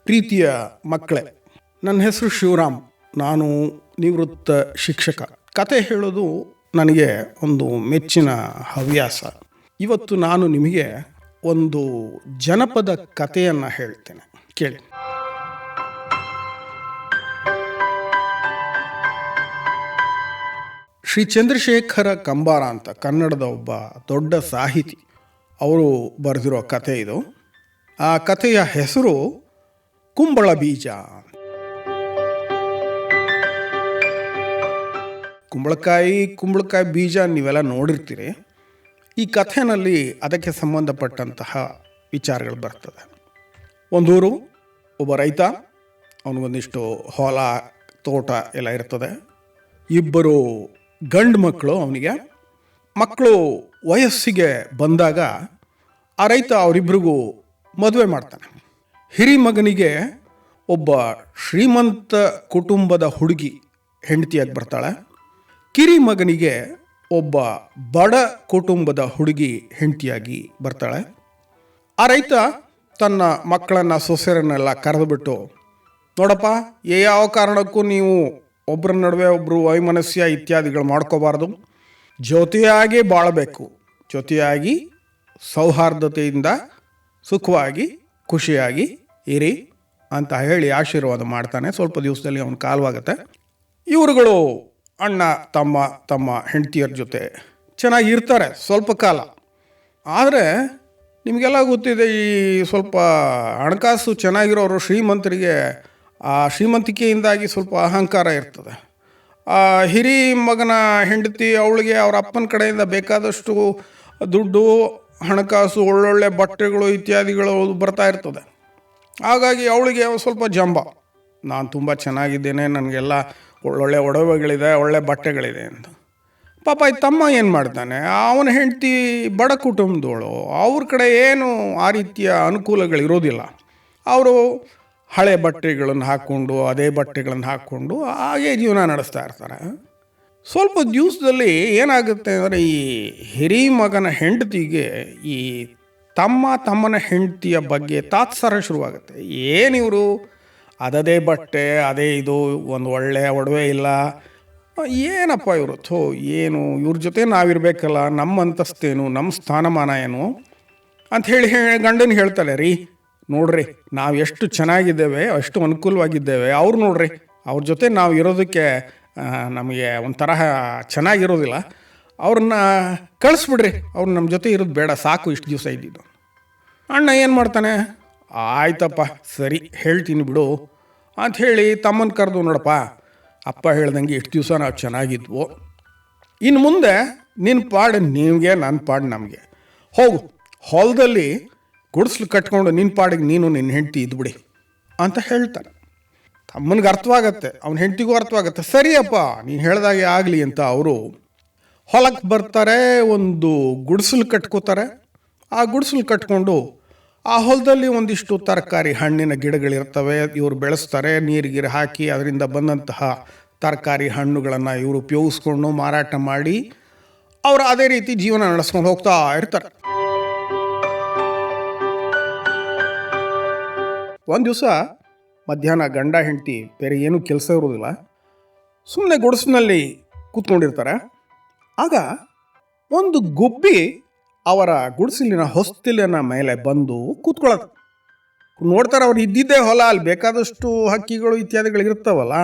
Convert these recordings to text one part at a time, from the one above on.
ಪ್ರೀತಿಯ ಮಕ್ಕಳೇ, ನನ್ನ ಹೆಸರು ಶಿವರಾಮ್. ನಾನು ನಿವೃತ್ತ ಶಿಕ್ಷಕ. ಕತೆ ಹೇಳೋದು ನನಗೆ ಒಂದು ಮೆಚ್ಚಿನ ಹವ್ಯಾಸ. ಇವತ್ತು ನಾನು ನಿಮಗೆ ಒಂದು ಜನಪದ ಕಥೆಯನ್ನು ಹೇಳ್ತೇನೆ, ಕೇಳಿ. ಶ್ರೀ ಚಂದ್ರಶೇಖರ ಕಂಬಾರ ಅಂತ ಕನ್ನಡದ ಒಬ್ಬ ದೊಡ್ಡ ಸಾಹಿತಿ, ಅವರು ಬರೆದಿರೋ ಕಥೆ ಇದು. ಆ ಕಥೆಯ ಹೆಸರು ಕುಂಬಳ ಬೀಜ. ಕುಂಬಳಕಾಯಿ ಬೀಜ ನೀವೆಲ್ಲ ನೋಡಿರ್ತೀರಿ. ಈ ಕಥೆಯಲ್ಲಿ ಅದಕ್ಕೆ ಸಂಬಂಧಪಟ್ಟಂತಹ ವಿಚಾರಗಳು ಬರ್ತದೆ. ಒಂದೂರು, ಒಬ್ಬ ರೈತ, ಅವನಿಗೊಂದಿಷ್ಟು ಹೊಲ ತೋಟ ಎಲ್ಲ ಇರ್ತದೆ. ಇಬ್ಬರು ಗಂಡು ಮಕ್ಕಳು ಅವನಿಗೆ. ಮಕ್ಕಳು ವಯಸ್ಸಿಗೆ ಬಂದಾಗ ಆ ರೈತ ಅವರಿಬ್ಬರಿಗೂ ಮದುವೆ ಮಾಡ್ತಾನೆ. ಹಿರಿ ಮಗನಿಗೆ ಒಬ್ಬ ಶ್ರೀಮಂತ ಕುಟುಂಬದ ಹುಡುಗಿ ಹೆಂಡತಿಯಾಗಿ ಬರ್ತಾಳೆ. ಕಿರಿ ಮಗನಿಗೆ ಒಬ್ಬ ಬಡ ಕುಟುಂಬದ ಹುಡುಗಿ ಹೆಂಡತಿಯಾಗಿ ಬರ್ತಾಳೆ. ಆ ರೈತ ತನ್ನ ಮಕ್ಕಳನ್ನು, ಸೊಸೆರನ್ನೆಲ್ಲ ಕರೆದುಬಿಟ್ಟು, ನೋಡಪ್ಪ, ಯಾವ ಕಾರಣಕ್ಕೂ ನೀವು ಒಬ್ಬರ ನಡುವೆ ಒಬ್ಬರು ವೈಮನಸ್ಯ ಇತ್ಯಾದಿಗಳು ಮಾಡ್ಕೋಬಾರ್ದು, ಜೊತೆಯಾಗಿ ಬಾಳಬೇಕು, ಜೊತೆಯಾಗಿ ಸೌಹಾರ್ದತೆಯಿಂದ ಸುಖವಾಗಿ ಖುಷಿಯಾಗಿ ಇರಿ ಅಂತ ಹೇಳಿ ಆಶೀರ್ವಾದ ಮಾಡ್ತಾನೆ. ಸ್ವಲ್ಪ ದಿವಸದಲ್ಲಿ ಅವನ ಕಾಲವಾಗುತ್ತೆ. ಇವರುಗಳು ಅಣ್ಣ ತಮ್ಮ ಹೆಂಡತಿಯರ ಜೊತೆ ಚೆನ್ನಾಗಿರ್ತಾರೆ ಸ್ವಲ್ಪ ಕಾಲ. ಆದರೆ ನಿಮಗೆಲ್ಲ ಗೊತ್ತಿದೆ, ಈ ಸ್ವಲ್ಪ ಹಣಕಾಸು ಚೆನ್ನಾಗಿರೋರು ಶ್ರೀಮಂತರಿಗೆ ಆ ಶ್ರೀಮಂತಿಕೆಯಿಂದಾಗಿ ಸ್ವಲ್ಪ ಅಹಂಕಾರ ಇರ್ತದೆ. ಹಿರಿ ಮಗನ ಹೆಂಡತಿ, ಅವಳಿಗೆ ಅವ್ರ ಅಪ್ಪನ ಕಡೆಯಿಂದ ಬೇಕಾದಷ್ಟು ದುಡ್ಡು, ಹಣಕಾಸು, ಒಳ್ಳೊಳ್ಳೆ ಬಟ್ಟೆಗಳು ಇತ್ಯಾದಿಗಳು ಬರ್ತಾ ಇರ್ತದೆ. ಹಾಗಾಗಿ ಅವಳಿಗೆ ಸ್ವಲ್ಪ ಜಂಬ, ನಾನು ತುಂಬ ಚೆನ್ನಾಗಿದ್ದೇನೆ, ನನಗೆಲ್ಲ ಒಳ್ಳೊಳ್ಳೆ ಒಡವೆಗಳಿದೆ, ಒಳ್ಳೆ ಬಟ್ಟೆಗಳಿದೆ ಅಂತ. ಪಾಪ ಈ ತಮ್ಮ ಏನು ಮಾಡ್ತಾನೆ, ಅವನ ಹೆಂಡತಿ ಬಡ ಕುಟುಂಬದವಳು, ಅವ್ರ ಕಡೆ ಏನು ಆ ರೀತಿಯ ಅನುಕೂಲಗಳಿರೋದಿಲ್ಲ. ಅವರು ಹಳೆ ಬಟ್ಟೆಗಳನ್ನು ಹಾಕ್ಕೊಂಡು, ಅದೇ ಬಟ್ಟೆಗಳನ್ನು ಹಾಕ್ಕೊಂಡು ಹಾಗೇ ಜೀವನ ನಡೆಸ್ತಾ ಇರ್ತಾರೆ. ಸ್ವಲ್ಪ ದಿವಸದಲ್ಲಿ ಏನಾಗುತ್ತೆ ಅಂದರೆ, ಈ ಹಿರಿ ಮಗನ ಹೆಂಡತಿಗೆ ಈ ತಮ್ಮನ ಹೆಂಡತಿಯ ಬಗ್ಗೆ ತಾತ್ಸಾರ ಶುರುವಾಗುತ್ತೆ. ಏನಿವರು ಅದೇ ಬಟ್ಟೆ, ಅದೇ ಇದು, ಒಂದು ಒಳ್ಳೆಯ ಒಡವೆ ಇಲ್ಲ, ಏನಪ್ಪ ಇವರು, ಏನು ಇವ್ರ ಜೊತೆ ನಾವಿರಬೇಕಲ್ಲ, ನಮ್ಮ ಅಂತಸ್ತೇನು, ನಮ್ಮ ಸ್ಥಾನಮಾನ ಏನು ಅಂತ ಹೇಳಿ ಗಂಡನ ಹೇಳ್ತಾಳೆ, ರೀ ನೋಡ್ರಿ, ನಾವು ಎಷ್ಟು ಚೆನ್ನಾಗಿದ್ದೇವೆ, ಎಷ್ಟು ಅನುಕೂಲವಾಗಿದ್ದೇವೆ, ಅವ್ರು ನೋಡ್ರಿ, ಅವ್ರ ಜೊತೆ ನಾವು ಇರೋದಕ್ಕೆ ನಮಗೆ ಒಂಥರ ಚೆನ್ನಾಗಿರೋದಿಲ್ಲ, ಅವ್ರನ್ನ ಕಳಿಸ್ಬಿಡ್ರಿ, ಅವ್ರು ನಮ್ಮ ಜೊತೆ ಇರೋದು ಬೇಡ, ಸಾಕು ಇಷ್ಟು ದಿವಸ ಇದ್ದಿದ್ದು. ಅಣ್ಣ ಏನು ಮಾಡ್ತಾನೆ, ಆಯ್ತಪ್ಪ ಸರಿ ಹೇಳ್ತೀನಿ ಬಿಡು ಅಂಥೇಳಿ ತಮ್ಮನ ಕರೆದು, ನೋಡಪ್ಪ, ಅಪ್ಪ ಹೇಳ್ದಂಗೆ ಇಷ್ಟು ದಿವಸ ನಾವು ಚೆನ್ನಾಗಿದ್ವು, ಇನ್ನು ಮುಂದೆ ನಿನ್ನ ಪಾಡು ನಿಮಗೆ, ನನ್ನ ಪಾಡು ನಮಗೆ, ಹೋಗು ಹೊಲದಲ್ಲಿ ಗುಡಿಸ್ಲು ಕಟ್ಕೊಂಡು ನಿನ್ನ ಪಾಡಿಗೆ ನೀನು ನಿನ್ನ ಹೆಂಡತಿ ಇದ್ಬಿಡಿ ಅಂತ ಹೇಳ್ತಾನೆ. ತಮ್ಮನಿಗೆ ಅರ್ಥವಾಗತ್ತೆ, ಅವನ ಹೆಂಡತಿಗೂ ಅರ್ಥವಾಗತ್ತೆ. ಸರಿಯಪ್ಪ, ನೀನು ಹೇಳ್ದಾಗೆ ಆಗಲಿ ಅಂತ ಅವರು ಹೊಲಕ್ಕೆ ಬರ್ತಾರೆ. ಒಂದು ಗುಡಿಸಲು ಕಟ್ಕೋತಾರೆ. ಆ ಗುಡಿಸಲು ಕಟ್ಕೊಂಡು ಆ ಹೊಲದಲ್ಲಿ ಒಂದಿಷ್ಟು ತರಕಾರಿ, ಹಣ್ಣಿನ ಗಿಡಗಳಿರ್ತವೆ, ಇವರು ಬೆಳೆಸ್ತಾರೆ. ನೀರಿಗಿರು ಹಾಕಿ ಅದರಿಂದ ಬಂದಂತಹ ತರಕಾರಿ ಹಣ್ಣುಗಳನ್ನು ಇವರು ಉಪಯೋಗಿಸ್ಕೊಂಡು ಮಾರಾಟ ಮಾಡಿ ಅವರು ಅದೇ ರೀತಿ ಜೀವನ ನಡೆಸ್ಕೊಂಡು ಹೋಗ್ತಾ ಇರ್ತಾರೆ. ಒಂದು ದಿವಸ ಮಧ್ಯಾಹ್ನ ಗಂಡ ಹೆಂಡತಿ ಬೇರೆ ಏನೂ ಕೆಲಸ ಇರೋದಿಲ್ಲ, ಸುಮ್ಮನೆ ಗುಡಿಸಿನಲ್ಲಿ ಕೂತ್ಕೊಂಡಿರ್ತಾರೆ. ಆಗ ಒಂದು ಗುಬ್ಬಿ ಅವರ ಗುಡಿಸಲಿನ ಹೊಸ್ತಿಲಿನ ಮೇಲೆ ಬಂದು ಕೂತ್ಕೊಳ್ಳೋದು. ನೋಡ್ತಾರೆ, ಅವ್ರು ಇದ್ದಿದ್ದೇ ಹೊಲ, ಅಲ್ಲಿ ಬೇಕಾದಷ್ಟು ಹಕ್ಕಿಗಳು ಇತ್ಯಾದಿಗಳು ಇರ್ತಾವಲ್ಲ,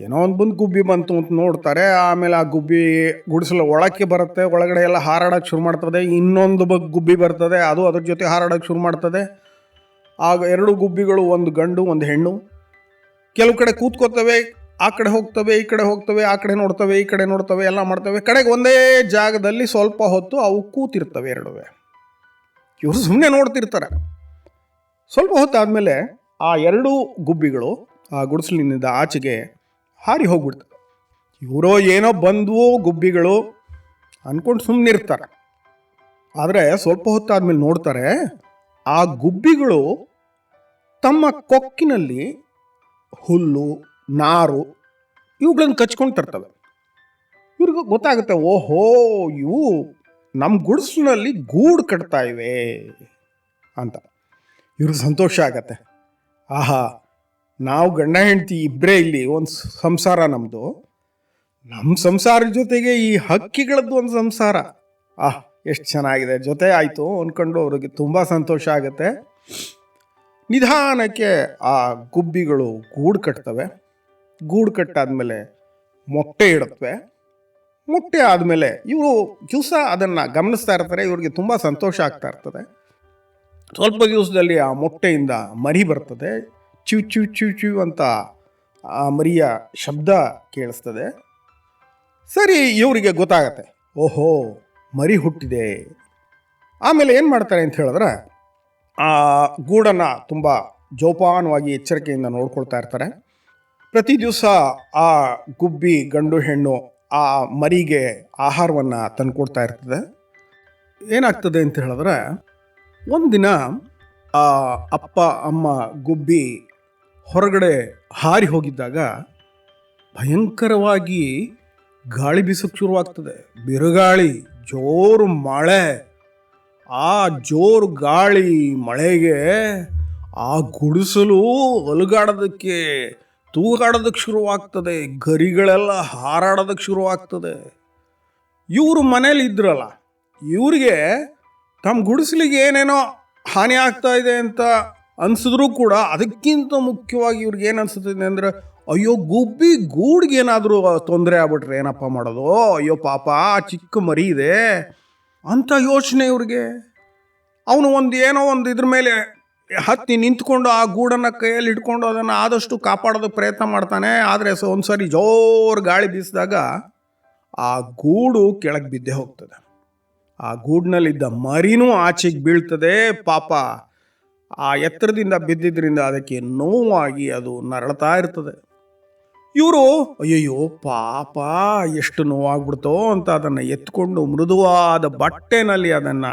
ಏನೋ ಒಂದು ಬಂದು ಗುಬ್ಬಿ ಬಂತು ಅಂತ ನೋಡ್ತಾರೆ. ಆಮೇಲೆ ಆ ಗುಬ್ಬಿ ಗುಡಿಸಲು ಒಳಕ್ಕೆ ಬರುತ್ತೆ, ಒಳಗಡೆ ಎಲ್ಲ ಹಾರಾಡೋಕ್ಕೆ ಶುರು ಮಾಡ್ತದೆ. ಇನ್ನೊಂದು ಗುಬ್ಬಿ ಬರ್ತದೆ, ಅದು ಅದ್ರ ಜೊತೆ ಹಾರಾಡೋಕ್ಕೆ ಶುರು ಮಾಡ್ತದೆ. ಆಗ ಎರಡು ಗುಬ್ಬಿಗಳು, ಒಂದು ಗಂಡು ಒಂದು ಹೆಣ್ಣು, ಕೆಲವು ಕಡೆ ಕೂತ್ಕೋತವೆ, ಆ ಕಡೆ ಹೋಗ್ತವೆ, ಈ ಕಡೆ ಹೋಗ್ತವೆ, ಆ ಕಡೆ ನೋಡ್ತವೆ, ಈ ಕಡೆ ನೋಡ್ತವೆ, ಎಲ್ಲ ಮಾಡ್ತವೆ. ಕಡೆಗೆ ಒಂದೇ ಜಾಗದಲ್ಲಿ ಸ್ವಲ್ಪ ಹೊತ್ತು ಅವು ಕೂತಿರ್ತವೆ ಎರಡುವೆ. ಇವರು ಸುಮ್ಮನೆ ನೋಡ್ತಿರ್ತಾರೆ. ಸ್ವಲ್ಪ ಹೊತ್ತಾದಮೇಲೆ ಆ ಎರಡೂ ಗುಬ್ಬಿಗಳು ಆ ಗುಡಿಸಲಿನಿಂದ ಆಚೆಗೆ ಹಾರಿ ಹೋಗ್ಬಿಡ್ತವೆ. ಇವರೋ ಏನೋ ಬಂದವು ಗುಬ್ಬಿಗಳು ಅಂದ್ಕೊಂಡು ಸುಮ್ಮನಿರ್ತಾರೆ. ಆದರೆ ಸ್ವಲ್ಪ ಹೊತ್ತಾದ್ಮೇಲೆ ನೋಡ್ತಾರೆ, ಆ ಗುಬ್ಬಿಗಳು ತಮ್ಮ ಕೊಕ್ಕಿನಲ್ಲಿ ಹುಲ್ಲು, ನಾರು ಇವುಗಳನ್ನು ಕಚ್ಕೊಂಡು ತರ್ತವೆ. ಇವ್ರಿಗೂ ಗೊತ್ತಾಗುತ್ತೆ, ಓಹೋ, ಇವು ನಮ್ಮ ಗುಡಿಸಲಿನಲ್ಲಿ ಗೂಡು ಕಟ್ತಾ ಇವೆ ಅಂತ. ಇವ್ರಿಗೆ ಸಂತೋಷ ಆಗತ್ತೆ. ಆಹಾ, ನಾವು ಗಂಡ ಹೆಂಡತಿ ಇಬ್ಬರೇ ಇಲ್ಲಿ, ಒಂದು ಸಂಸಾರ ನಮ್ಮದು. ನಮ್ಮ ಸಂಸಾರದ ಜೊತೆಗೆ ಈ ಹಕ್ಕಿಗಳದ್ದು ಒಂದು ಸಂಸಾರ. ಎಷ್ಟು ಚೆನ್ನಾಗಿದೆ, ಜೊತೆ ಆಯಿತು ಅಂದ್ಕೊಂಡು ಅವ್ರಿಗೆ ತುಂಬ ಸಂತೋಷ ಆಗುತ್ತೆ. ನಿಧಾನಕ್ಕೆ ಆ ಗುಬ್ಬಿಗಳು ಗೂಡು ಕಟ್ತವೆ. ಗೂಡು ಕಟ್ಟಾದ್ಮೇಲೆ ಮೊಟ್ಟೆ ಇಡುತ್ತವೆ. ಮೊಟ್ಟೆ ಆದಮೇಲೆ ಇವರು ದಿವಸ ಅದನ್ನು ಗಮನಿಸ್ತಾ ಇರ್ತಾರೆ. ಇವ್ರಿಗೆ ತುಂಬ ಸಂತೋಷ ಆಗ್ತಾ ಇರ್ತದೆ. ಸ್ವಲ್ಪ ದಿವಸದಲ್ಲಿ ಆ ಮೊಟ್ಟೆಯಿಂದ ಮರಿ ಬರ್ತದೆ. ಚಿವ್ ಚಿವ್ ಚಿವ್ ಚಿವ್ ಅಂತ ಆ ಮರಿಯ ಶಬ್ದ ಕೇಳಿಸ್ತದೆ. ಸರಿ, ಇವರಿಗೆ ಗೊತ್ತಾಗತ್ತೆ, ಓಹೋ ಮರಿ ಹುಟ್ಟಿದೆ. ಆಮೇಲೆ ಏನು ಮಾಡ್ತಾರೆ ಅಂತ ಹೇಳಿದ್ರೆ, ಆ ಗೂಡನ್ನು ತುಂಬ ಜೋಪಾನವಾಗಿ ಎಚ್ಚರಿಕೆಯಿಂದ ನೋಡ್ಕೊಳ್ತಾ ಇರ್ತಾರೆ. ಪ್ರತಿ ದಿವಸ ಆ ಗುಬ್ಬಿ ಗಂಡು ಹೆಣ್ಣು ಆ ಮರಿಗೆ ಆಹಾರವನ್ನು ತಂದುಕೊಡ್ತಾ ಇರ್ತದೆ. ಏನಾಗ್ತದೆ ಅಂತ ಹೇಳಿದ್ರೆ, ಒಂದಿನ ಆ ಅಪ್ಪ ಅಮ್ಮ ಗುಬ್ಬಿ ಹೊರಗಡೆ ಹಾರಿ ಹೋಗಿದ್ದಾಗ ಭಯಂಕರವಾಗಿ ಗಾಳಿ ಬೀಸಕ್ಕೆ ಶುರುವಾಗ್ತದೆ. ಬಿರುಗಾಳಿ, ಜೋರು ಮಳೆ. ಆ ಜೋರು ಗಾಳಿ ಮಳೆಗೆ ಆ ಗುಡಿಸಲು ಅಲುಗಾಡೋದಕ್ಕೆ, ತೂಗಾಡೋದಕ್ಕೆ ಶುರುವಾಗ್ತದೆ. ಗರಿಗಳೆಲ್ಲ ಹಾರಾಡೋದಕ್ಕೆ ಶುರುವಾಗ್ತದೆ. ಇವರು ಮನೇಲಿ ಇದ್ರಲ್ಲ, ಇವರಿಗೆ ತಮ್ಮ ಗುಡಿಸಲಿಗೆ ಏನೇನೋ ಹಾನಿ ಆಗ್ತಾ ಇದೆ ಅಂತ ಅನಿಸಿದ್ರೂ ಕೂಡ ಅದಕ್ಕಿಂತ ಮುಖ್ಯವಾಗಿ ಇವ್ರಿಗೆ ಏನು ಅನಿಸುತ್ತದೆ ಅಂದರೆ, ಅಯ್ಯೋ ಗುಬ್ಬಿ ಗೂಡಿಗೆ ಏನಾದರೂ ತೊಂದರೆ ಆಗ್ಬಿಟ್ರೆ ಏನಪ್ಪ ಮಾಡೋದು, ಅಯ್ಯೋ ಪಾಪ ಚಿಕ್ಕ ಮರಿ ಇದೆ ಅಂತ ಯೋಚನೆ ಇವ್ರಿಗೆ. ಅವನು ಏನೋ ಒಂದು ಇದ್ರ ಮೇಲೆ ಹತ್ತಿ ನಿಂತ್ಕೊಂಡು ಆ ಗೂಡನ್ನು ಕೈಯಲ್ಲಿ ಇಟ್ಕೊಂಡು ಅದನ್ನು ಆದಷ್ಟು ಕಾಪಾಡೋದಕ್ಕೆ ಪ್ರಯತ್ನ ಮಾಡ್ತಾನೆ. ಆದರೆ ಒಂದು ಸರಿ ಜೋರು ಗಾಳಿ ಬೀಸಿದಾಗ ಆ ಗೂಡು ಕೆಳಗೆ ಬಿದ್ದೇ ಹೋಗ್ತದೆ. ಆ ಗೂಡಿನಲ್ಲಿದ್ದ ಮರಿನೂ ಆಚೆಗೆ ಬೀಳ್ತದೆ. ಪಾಪ ಆ ಎತ್ತರದಿಂದ ಬಿದ್ದಿದ್ದರಿಂದ ಅದಕ್ಕೆ ನೋವಾಗಿ ಅದು ನರಳ್ತಾ ಇರ್ತದೆ. ಇವರು ಅಯ್ಯಯ್ಯೋ ಪಾಪ ಎಷ್ಟು ನೋವಾಗ್ಬಿಡ್ತೋ ಅಂತ ಅದನ್ನು ಎತ್ಕೊಂಡು ಮೃದುವಾದ ಬಟ್ಟೆನಲ್ಲಿ ಅದನ್ನು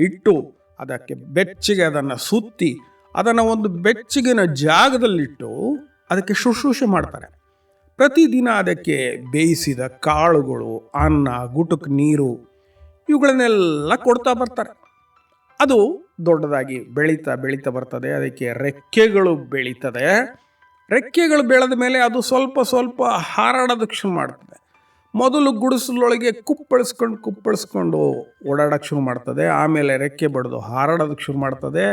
ಇಟ್ಟು ಅದಕ್ಕೆ ಬೆಚ್ಚಗೆ ಅದನ್ನು ಸುತ್ತಿ ಅದನ್ನು ಒಂದು ಬೆಚ್ಚಗಿನ ಜಾಗದಲ್ಲಿಟ್ಟು ಅದಕ್ಕೆ ಶುಶ್ರೂಷೆ ಮಾಡ್ತಾರೆ. ಪ್ರತಿದಿನ ಅದಕ್ಕೆ ಬೇಯಿಸಿದ ಕಾಳುಗಳು, ಅನ್ನ, ಗುಟುಕು ನೀರು ಇವುಗಳನ್ನೆಲ್ಲ ಕೊಡ್ತಾ ಬರ್ತಾರೆ. ಅದು ದೊಡ್ಡದಾಗಿ ಬೆಳೀತಾ ಬೆಳೀತಾ ಬರ್ತದೆ. ಅದಕ್ಕೆ ರೆಕ್ಕೆಗಳು ಬೆಳೀತದೆ. ರೆಕ್ಕೆಗಳು ಬೆಳೆದ ಮೇಲೆ ಅದು ಸ್ವಲ್ಪ ಸ್ವಲ್ಪ ಹಾರಾಡೋದಕ್ಕೆ ಶುರು ಮಾಡ್ತದೆ. ಮೊದಲು ಗುಡಿಸಲೊಳಗೆ ಕುಪ್ಪಳಿಸ್ಕೊಂಡು ಓಡಾಡೋಕ್ಕೆ ಶುರು ಮಾಡ್ತದೆ. ಆಮೇಲೆ ರೆಕ್ಕೆ ಬಡಿದು ಹಾರಾಡೋದಕ್ಕೆ ಶುರು ಮಾಡ್ತದೆ.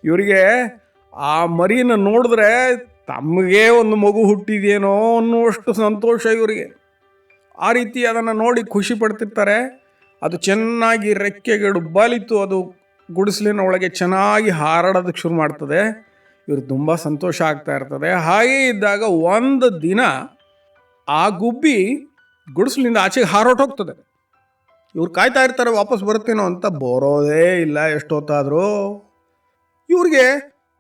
ಇವರಿಗೆ ಆ ಮರಿನ ನೋಡಿದ್ರೆ ತಮಗೆ ಒಂದು ಮಗು ಹುಟ್ಟಿದೇನೋ ಅನ್ನುವಷ್ಟು ಸಂತೋಷ ಇವರಿಗೆ. ಆ ರೀತಿ ಅದನ್ನು ನೋಡಿ ಖುಷಿ ಪಡ್ತಿರ್ತಾರೆ. ಅದು ಚೆನ್ನಾಗಿ ರೆಕ್ಕೆಗಳು ಬಲಿತು ಅದು ಗುಡಿಸಲಿನ ಒಳಗೆ ಚೆನ್ನಾಗಿ ಹಾರಾಡೋದಕ್ಕೆ ಶುರು ಮಾಡ್ತದೆ. ಇವ್ರಿಗೆ ತುಂಬ ಸಂತೋಷ ಆಗ್ತಾ ಇರ್ತದೆ. ಹಾಗೇ ಇದ್ದಾಗ ಒಂದು ದಿನ ಆ ಗುಬ್ಬಿ ಗುಡಿಸಲಿಂದ ಆಚೆಗೆ ಹಾರೋಟೋಗ್ತದೆ. ಇವ್ರು ಕಾಯ್ತಾ ಇರ್ತಾರೆ ವಾಪಸ್ ಬರುತ್ತೇನೋ ಅಂತ. ಬರೋದೇ ಇಲ್ಲ ಎಷ್ಟೊತ್ತಾದರೂ. ಇವ್ರಿಗೆ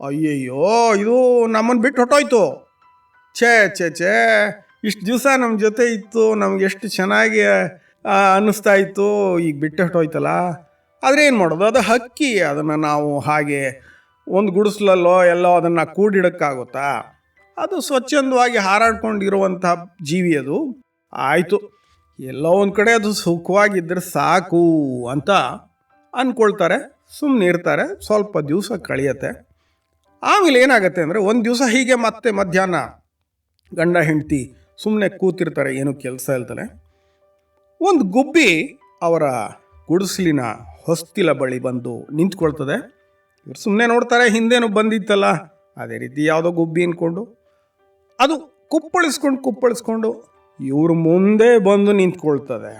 ಅಯ್ಯಯ್ಯೋ ಇದು ನಮ್ಮನ್ನು ಬಿಟ್ಟು ಹೊಟ್ಟೋಯ್ತು, ಛೇ ಇಷ್ಟು ದಿವಸ ನಮ್ಮ ಜೊತೆ ಇತ್ತು, ನಮ್ಗೆ ಎಷ್ಟು ಚೆನ್ನಾಗಿ ಅನ್ನಿಸ್ತಾ ಇತ್ತು, ಈಗ ಬಿಟ್ಟು ಹೊಟ್ಟೋಯ್ತಲ್ಲ. ಆದರೆ ಏನು ಮಾಡೋದು, ಅದು ಹಕ್ಕಿ. ಅದನ್ನು ನಾವು ಹಾಗೆ ಒಂದು ಗುಡಿಸ್ಲಲ್ಲೋ ಎಲ್ಲೋ ಅದನ್ನು ಕೂಡಿಡೋಕ್ಕಾಗುತ್ತಾ? ಅದು ಸ್ವಚ್ಛಂದವಾಗಿ ಹಾರಾಡ್ಕೊಂಡಿರುವಂಥ ಜೀವಿ ಅದು. ಆಯಿತು, ಎಲ್ಲೋ ಒಂದು ಕಡೆ ಅದು ಸುಖವಾಗಿದ್ದರೆ ಸಾಕು ಅಂತ ಅಂದ್ಕೊಳ್ತಾರೆ. ಸುಮ್ಮನೆ ಇರ್ತಾರೆ. ಸ್ವಲ್ಪ ದಿವಸ ಕಳೆಯುತ್ತೆ. ಆಮೇಲೆ ಏನಾಗುತ್ತೆ ಅಂದರೆ, ಒಂದು ದಿವಸ ಹೀಗೆ ಮತ್ತೆ ಮಧ್ಯಾಹ್ನ ಗಂಡ ಹೆಂಡತಿ ಸುಮ್ಮನೆ ಕೂತಿರ್ತಾರೆ, ಏನೂ ಕೆಲಸ ಇಲ್ದಲೆ. ಒಂದು ಗುಬ್ಬಿ ಅವರ ಗುಡಿಸಲಿನ ಹೊಸ್ತಿಲ ಬಳಿ ಬಂದು ನಿಂತ್ಕೊಳ್ತದೆ. ಇವ್ರು ಸುಮ್ಮನೆ ನೋಡ್ತಾರೆ, ಹಿಂದೇನು ಬಂದಿತ್ತಲ್ಲ ಅದೇ ರೀತಿ ಯಾವುದೋ ಗುಬ್ಬಿ ಅಂದ್ಕೊಂಡು ಅದು ಕುಪ್ಪಳಿಸ್ಕೊಂಡು ಇವ್ರ ಮುಂದೆ ಬಂದು ನಿಂತ್ಕೊಳ್ತದೆ.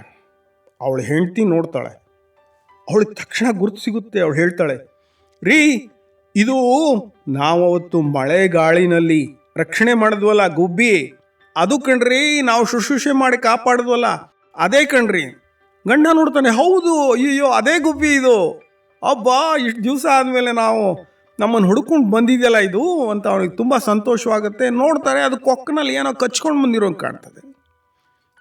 ಅವಳು ಹೆಂಡತಿ ನೋಡ್ತಾಳೆ. ಅವಳಿಗೆ ತಕ್ಷಣ ಗುರುತು ಸಿಗುತ್ತೆ. ಅವಳು ಹೇಳ್ತಾಳೆ, ರೀ ಇದು ನಾವವತ್ತು ಮಳೆ ಗಾಳಿನಲ್ಲಿ ರಕ್ಷಣೆ ಮಾಡಿದ್ವಲ್ಲ ಗುಬ್ಬಿ, ಅದು ಕಣ್ರಿ, ನಾವು ಶುಶ್ರೂಷೆ ಮಾಡಿ ಕಾಪಾಡಿದ್ವಲ್ಲ ಅದೇ ಕಣ್ರಿ. ಗಂಡ ನೋಡ್ತಾನೆ, ಹೌದು, ಅಯ್ಯೋ ಅದೇ ಗುಬ್ಬಿ ಇದು. ಅಬ್ಬಾ, ಇಷ್ಟು ದಿವಸ ಆದಮೇಲೆ ನಮ್ಮನ್ನು ಹುಡ್ಕೊಂಡು ಬಂದಿದೆಯಲ್ಲ ಇದು ಅಂತ ಅವನಿಗೆ ತುಂಬ ಸಂತೋಷವಾಗುತ್ತೆ. ನೋಡ್ತಾರೆ, ಅದು ಕೊಕ್ಕಿನಲ್ಲಿ ಏನೋ ಕಚ್ಕೊಂಡು ಬಂದಿರೋಂಗೆ ಕಾಣ್ತದೆ.